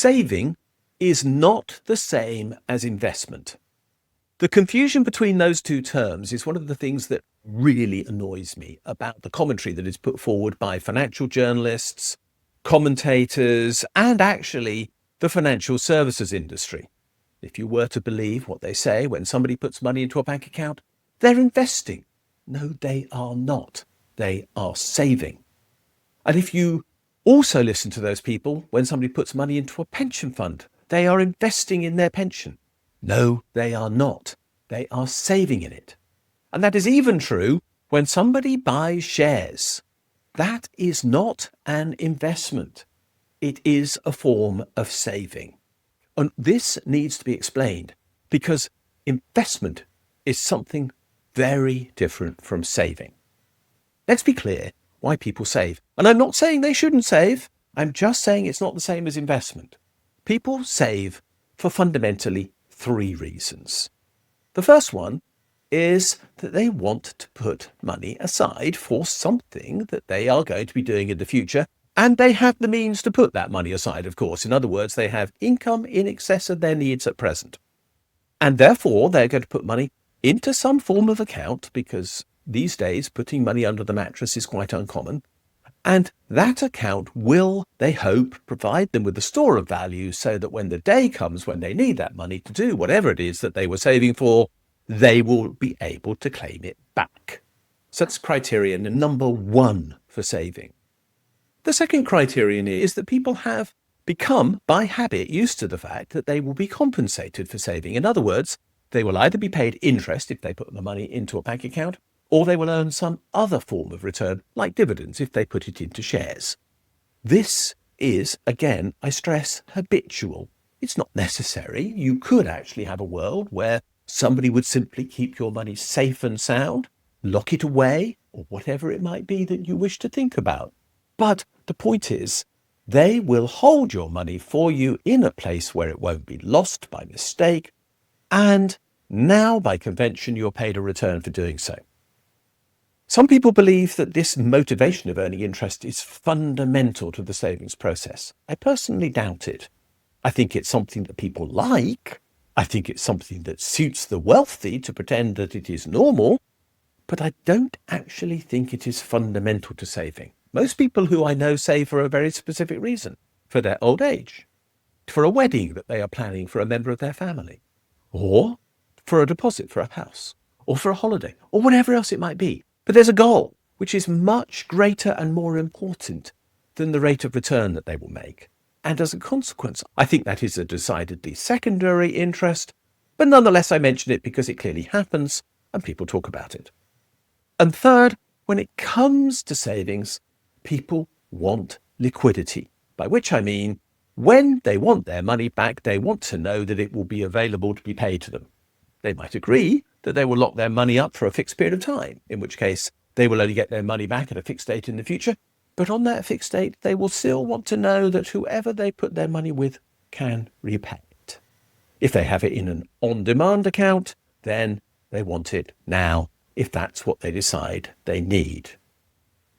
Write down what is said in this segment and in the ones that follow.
Saving is not the same as investment. The confusion between those two terms is one of the things that really annoys me about the commentary that is put forward by financial journalists, commentators, and actually the financial services industry. If you were to believe what they say when somebody puts money into a bank account, they're investing. No, they are not. They are saving. And if you also listen to those people when somebody puts money into a pension fund, they are investing in their pension. No, they are not. They are saving in it. And that is even true when somebody buys shares. That is not an investment. It is a form of saving. And this needs to be explained because investment is something very different from saving. Let's be clear why people save. And I'm not saying they shouldn't save. I'm just saying it's not the same as investment. People save for fundamentally 3 reasons. The first one is that they want to put money aside for something that they are going to be doing in the future, and they have the means to put that money aside, of course. In other words, they have income in excess of their needs at present. And therefore, they're going to put money into some form of account, because these days putting money under the mattress is quite uncommon. And that account will, they hope, provide them with a store of value so that when the day comes when they need that money to do whatever it is that they were saving for, they will be able to claim it back. So that's criterion number 1 for saving. The second criterion is that people have become, by habit, used to the fact that they will be compensated for saving. In other words, they will either be paid interest if they put the money into a bank account, or they will earn some other form of return, like dividends, if they put it into shares. This is, again, I stress, habitual. It's not necessary. You could actually have a world where somebody would simply keep your money safe and sound, lock it away, or whatever it might be that you wish to think about. But the point is, they will hold your money for you in a place where it won't be lost by mistake, and now, by convention, you're paid a return for doing so. Some people believe that this motivation of earning interest is fundamental to the savings process. I personally doubt it. I think it's something that people like. I think it's something that suits the wealthy to pretend that it is normal, but I don't actually think it is fundamental to saving. Most people who I know save for a very specific reason, for their old age, for a wedding that they are planning for a member of their family, or for a deposit for a house, or for a holiday, or whatever else it might be. But there's a goal which is much greater and more important than the rate of return that they will make. And as a consequence, I think that is a decidedly secondary interest, but nonetheless I mention it because it clearly happens and people talk about it. And third, when it comes to savings, people want liquidity, by which I mean when they want their money back, they want to know that it will be available to be paid to them. They might agree that they will lock their money up for a fixed period of time, in which case they will only get their money back at a fixed date in the future. But on that fixed date, they will still want to know that whoever they put their money with can repay it. If they have it in an on-demand account, then they want it now, if that's what they decide they need.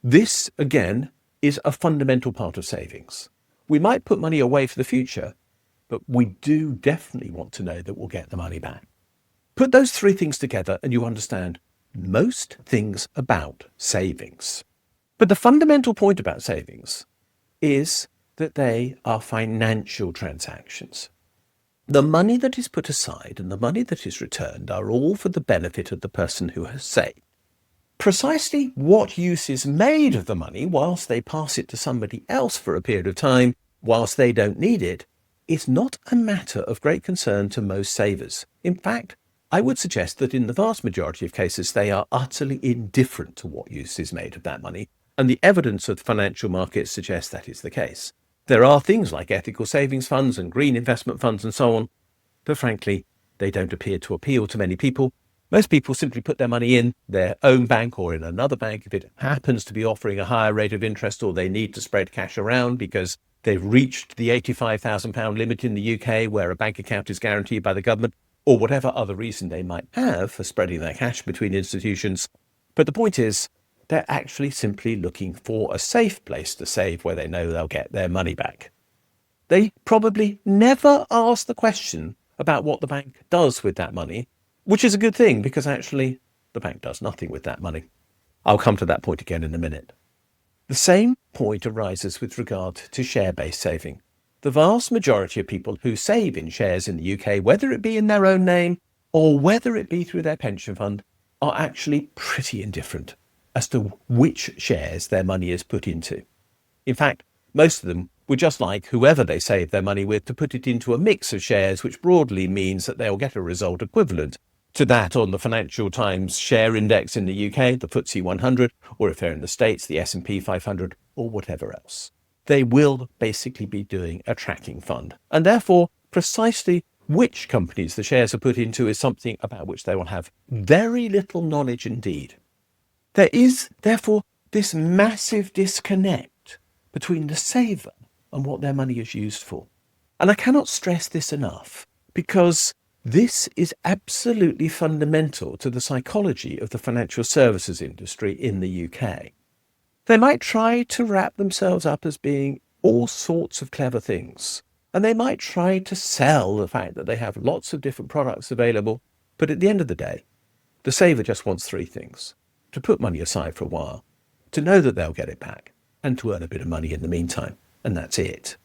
This, again, is a fundamental part of savings. We might put money away for the future, but we do definitely want to know that we'll get the money back. Put those 3 things together and you understand most things about savings. But the fundamental point about savings is that they are financial transactions. The money that is put aside and the money that is returned are all for the benefit of the person who has saved. Precisely what use is made of the money whilst they pass it to somebody else for a period of time, whilst they don't need it, is not a matter of great concern to most savers. In fact, I would suggest that in the vast majority of cases, they are utterly indifferent to what use is made of that money, and the evidence of the financial markets suggests that is the case. There are things like ethical savings funds and green investment funds and so on, but frankly, they don't appear to appeal to many people. Most people simply put their money in their own bank or in another bank if it happens to be offering a higher rate of interest, or they need to spread cash around because they've reached the £85,000 limit in the UK where a bank account is guaranteed by the government, or whatever other reason they might have for spreading their cash between institutions. But the point is, they're actually simply looking for a safe place to save where they know they'll get their money back. They probably never ask the question about what the bank does with that money, which is a good thing because actually the bank does nothing with that money. I'll come to that point again in a minute. The same point arises with regard to share-based saving. The vast majority of people who save in shares in the UK, whether it be in their own name or whether it be through their pension fund, are actually pretty indifferent as to which shares their money is put into. In fact, most of them would just like whoever they save their money with to put it into a mix of shares, which broadly means that they'll get a result equivalent to that on the Financial Times share index in the UK, the FTSE 100, or if they're in the States, the S&P 500, or whatever else. They will basically be doing a tracking fund. And therefore, precisely which companies the shares are put into is something about which they will have very little knowledge indeed. There is, therefore, this massive disconnect between the saver and what their money is used for. And I cannot stress this enough, because this is absolutely fundamental to the psychology of the financial services industry in the UK. They might try to wrap themselves up as being all sorts of clever things, and they might try to sell the fact that they have lots of different products available, but at the end of the day, the saver just wants three things: to put money aside for a while, to know that they'll get it back, and to earn a bit of money in the meantime, and that's it.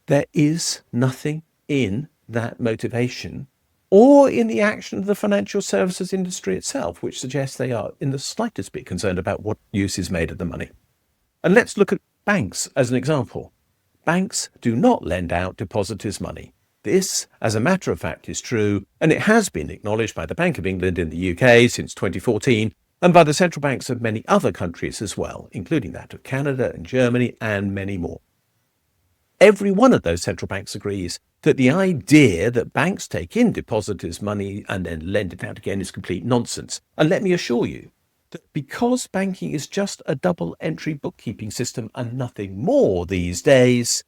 There is nothing in that motivation or in the action of the financial services industry itself, which suggests they are in the slightest bit concerned about what use is made of the money. And let's look at banks as an example. Banks do not lend out depositors' money. This, as a matter of fact, is true, and it has been acknowledged by the Bank of England in the UK since 2014, and by the central banks of many other countries as well, including that of Canada and Germany and many more. Every one of those central banks agrees that the idea that banks take in depositors' money and then lend it out again is complete nonsense. And let me assure you that because banking is just a double-entry bookkeeping system and nothing more these days,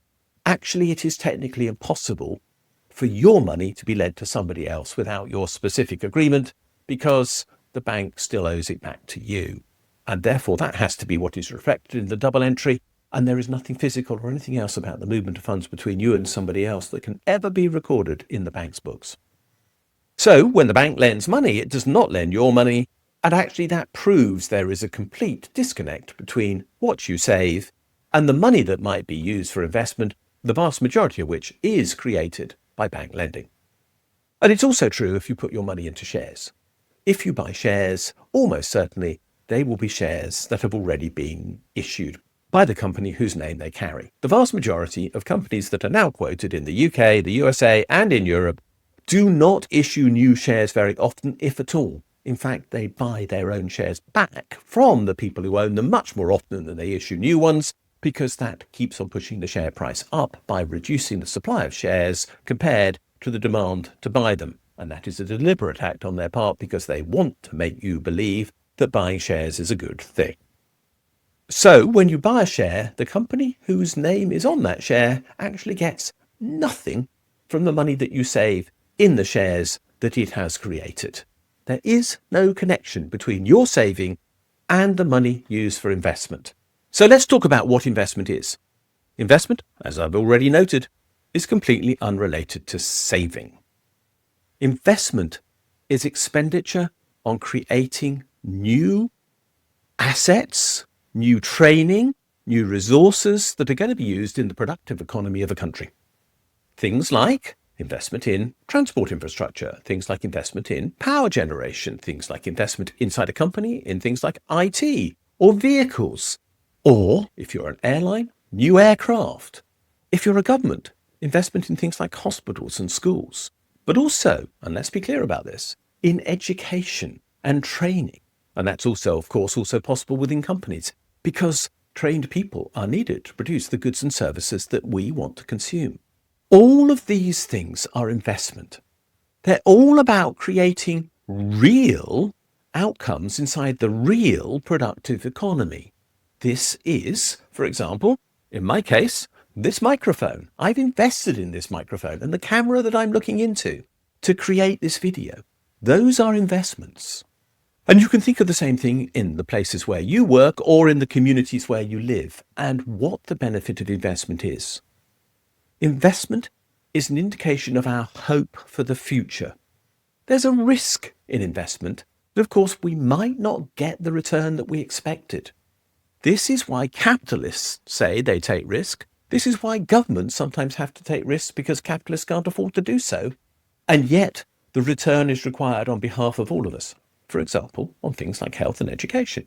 actually it is technically impossible for your money to be lent to somebody else without your specific agreement, because the bank still owes it back to you. And therefore that has to be what is reflected in the double entry, and there is nothing physical or anything else about the movement of funds between you and somebody else that can ever be recorded in the bank's books. So when the bank lends money, it does not lend your money, and actually that proves there is a complete disconnect between what you save and the money that might be used for investment, the vast majority of which is created by bank lending. And it's also true if you put your money into shares. If you buy shares, almost certainly they will be shares that have already been issued by the company whose name they carry. The vast majority of companies that are now quoted in the UK, the USA, and in Europe do not issue new shares very often, if at all. In fact, they buy their own shares back from the people who own them much more often than they issue new ones, because that keeps on pushing the share price up by reducing the supply of shares compared to the demand to buy them. And that is a deliberate act on their part, because they want to make you believe that buying shares is a good thing. So when you buy a share, the company whose name is on that share actually gets nothing from the money that you save in the shares that it has created. There is no connection between your saving and the money used for investment. So let's talk about what investment is. Investment, as I've already noted, is completely unrelated to saving. Investment is expenditure on creating new assets, new training, new resources that are going to be used in the productive economy of a country. Things like investment in transport infrastructure, things like investment in power generation, things like investment inside a company in things like IT or vehicles, or if you're an airline, new aircraft. If you're a government, investment in things like hospitals and schools, but also, and let's be clear about this, in education and training. And that's also, of course, also possible within companies, because trained people are needed to produce the goods and services that we want to consume. All of these things are investment. They're all about creating real outcomes inside the real productive economy. This is, for example, in my case, this microphone. I've invested in this microphone and the camera that I'm looking into to create this video. Those are investments. And you can think of the same thing in the places where you work or in the communities where you live, and what the benefit of investment is. Investment is an indication of our hope for the future. There's a risk in investment that, of course, we might not get the return that we expected. This is why capitalists say they take risk. This is why governments sometimes have to take risks, because capitalists can't afford to do so. And yet the return is required on behalf of all of us, for example, on things like health and education.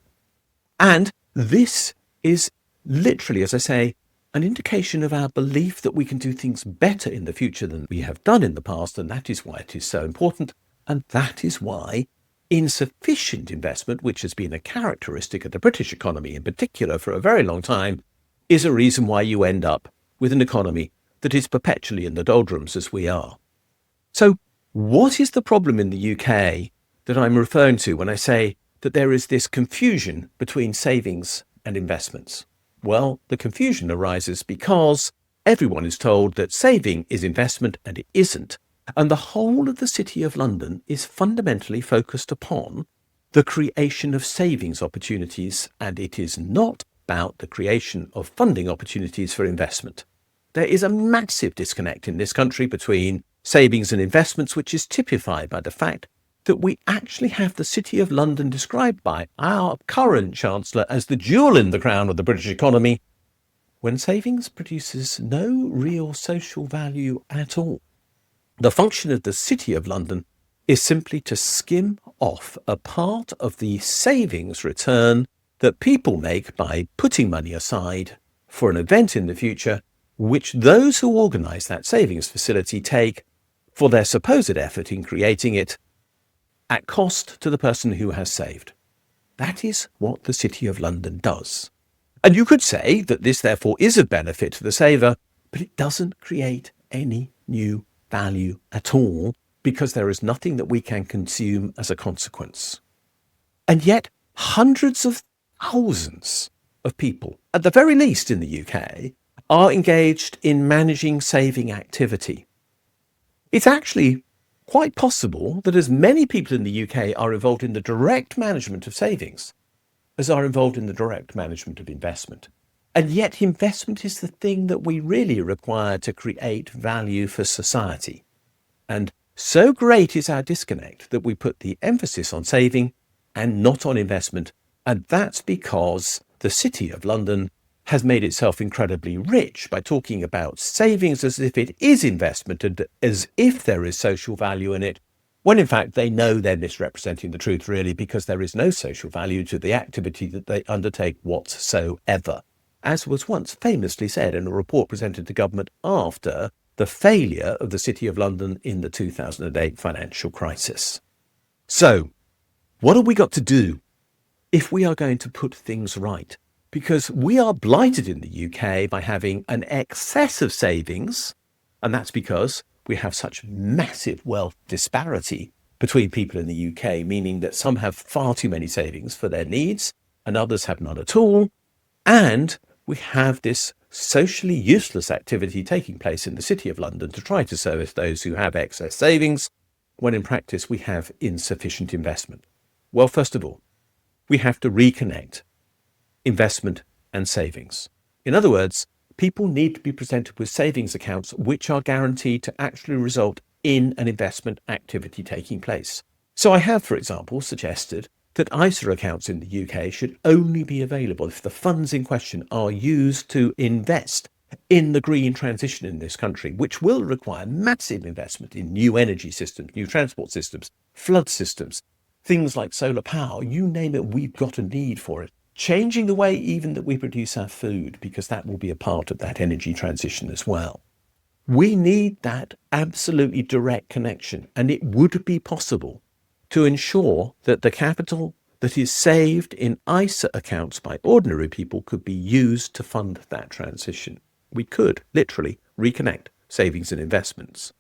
And this is literally, as I say, an indication of our belief that we can do things better in the future than we have done in the past. And that is why it is so important. And that is why insufficient investment, which has been a characteristic of the British economy in particular for a very long time, is a reason why you end up with an economy that is perpetually in the doldrums as we are. So what is the problem in the UK that I'm referring to when I say that there is this confusion between savings and investments? Well, the confusion arises because everyone is told that saving is investment and it isn't. And the whole of the City of London is fundamentally focused upon the creation of savings opportunities, and it is not about the creation of funding opportunities for investment. There is a massive disconnect in this country between savings and investments, which is typified by the fact that we actually have the City of London described by our current Chancellor as the jewel in the crown of the British economy, when savings produces no real social value at all. The function of the City of London is simply to skim off a part of the savings return that people make by putting money aside for an event in the future, which those who organise that savings facility take for their supposed effort in creating it at cost to the person who has saved. That is what the City of London does. And you could say that this therefore is of benefit to the saver, but it doesn't create any new value at all, because there is nothing that we can consume as a consequence. And yet hundreds of thousands of people, at the very least in the UK, are engaged in managing saving activity. It's actually quite possible that as many people in the UK are involved in the direct management of savings as are involved in the direct management of investment. And yet investment is the thing that we really require to create value for society. And so great is our disconnect that we put the emphasis on saving and not on investment. And that's because the City of London has made itself incredibly rich by talking about savings as if it is investment and as if there is social value in it, when in fact they know they're misrepresenting the truth really, because there is no social value to the activity that they undertake whatsoever, as was once famously said in a report presented to government after the failure of the City of London in the 2008 financial crisis. So, what have we got to do if we are going to put things right? Because we are blighted in the UK by having an excess of savings, and that's because we have such massive wealth disparity between people in the UK, meaning that some have far too many savings for their needs and others have none at all. And we have this socially useless activity taking place in the City of London to try to service those who have excess savings, when in practice we have insufficient investment. Well, first of all, we have to reconnect investment and savings. In other words, people need to be presented with savings accounts which are guaranteed to actually result in an investment activity taking place. So I have, for example, suggested that ISA accounts in the UK should only be available if the funds in question are used to invest in the green transition in this country, which will require massive investment in new energy systems, new transport systems, flood systems, things like solar power, you name it, we've got a need for it. Changing the way even that we produce our food, because that will be a part of that energy transition as well. We need that absolutely direct connection, and it would be possible to ensure that the capital that is saved in ISA accounts by ordinary people could be used to fund that transition. We could literally reconnect savings and investments.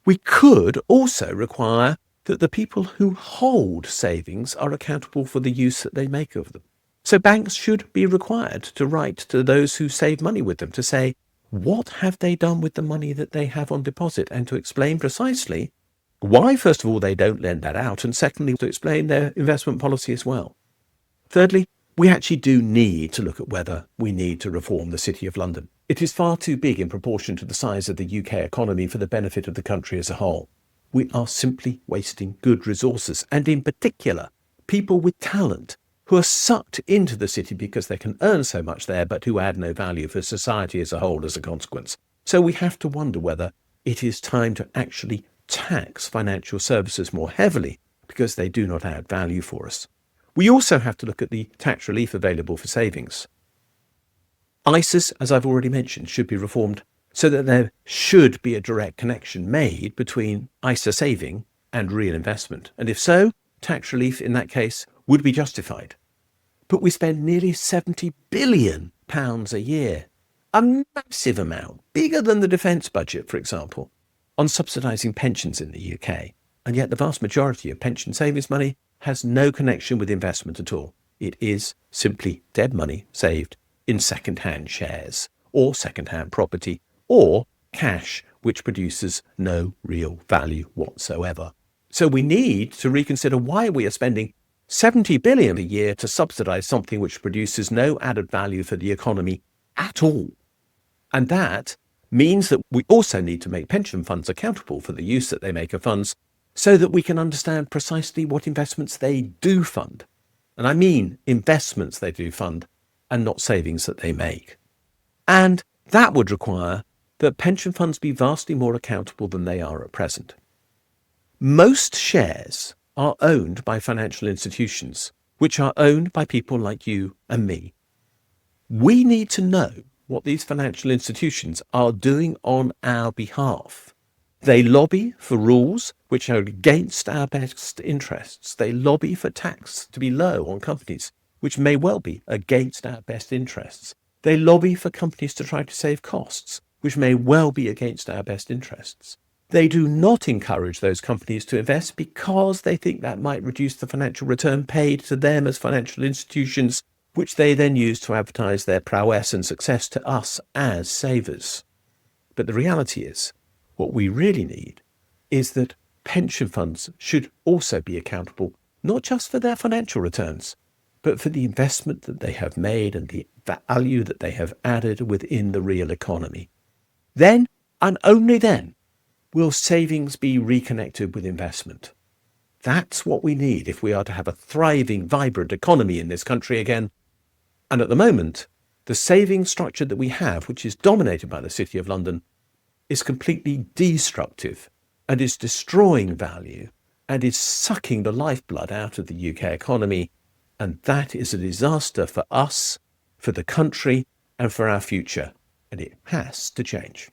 We could also require that the people who hold savings are accountable for the use that they make of them. So banks should be required to write to those who save money with them to say, what have they done with the money that they have on deposit, and to explain precisely why, first of all, they don't lend that out, and secondly, to explain their investment policy as well. Thirdly, we actually do need to look at whether we need to reform the City of London. It is far too big in proportion to the size of the UK economy for the benefit of the country as a whole. We are simply wasting good resources, and in particular, people with talent who are sucked into the city because they can earn so much there, but who add no value for society as a whole as a consequence. So we have to wonder whether it is time to actually tax financial services more heavily because they do not add value for us. We also have to look at the tax relief available for savings. ISAs, as I've already mentioned, should be reformed so that there should be a direct connection made between ISA saving and real investment. And if so, tax relief in that case would be justified. But we spend nearly £70 billion a year, a massive amount, bigger than the defence budget, for example, on subsidising pensions in the UK. And yet the vast majority of pension savings money has no connection with investment at all. It is simply dead money saved in second-hand shares or second-hand property or cash, which produces no real value whatsoever. So we need to reconsider why we are spending £70 billion a year to subsidise something which produces no added value for the economy at all. And that means that we also need to make pension funds accountable for the use that they make of funds so that we can understand precisely what investments they do fund. And I mean investments they do fund and not savings that they make. And that would require that pension funds be vastly more accountable than they are at present. Most shares are owned by financial institutions, which are owned by people like you and me. We need to know what these financial institutions are doing on our behalf. They lobby for rules which are against our best interests. They lobby for tax to be low on companies, which may well be against our best interests. They lobby for companies to try to save costs, which may well be against our best interests. They do not encourage those companies to invest because they think that might reduce the financial return paid to them as financial institutions, which they then use to advertise their prowess and success to us as savers. But the reality is, what we really need is that pension funds should also be accountable, not just for their financial returns, but for the investment that they have made and the value that they have added within the real economy. Then, and only then, will savings be reconnected with investment. That's what we need if we are to have a thriving, vibrant economy in this country again. And at the moment, the savings structure that we have, which is dominated by the City of London, is completely destructive and is destroying value and is sucking the lifeblood out of the UK economy. And that is a disaster for us, for the country, and for our future. And it has to change.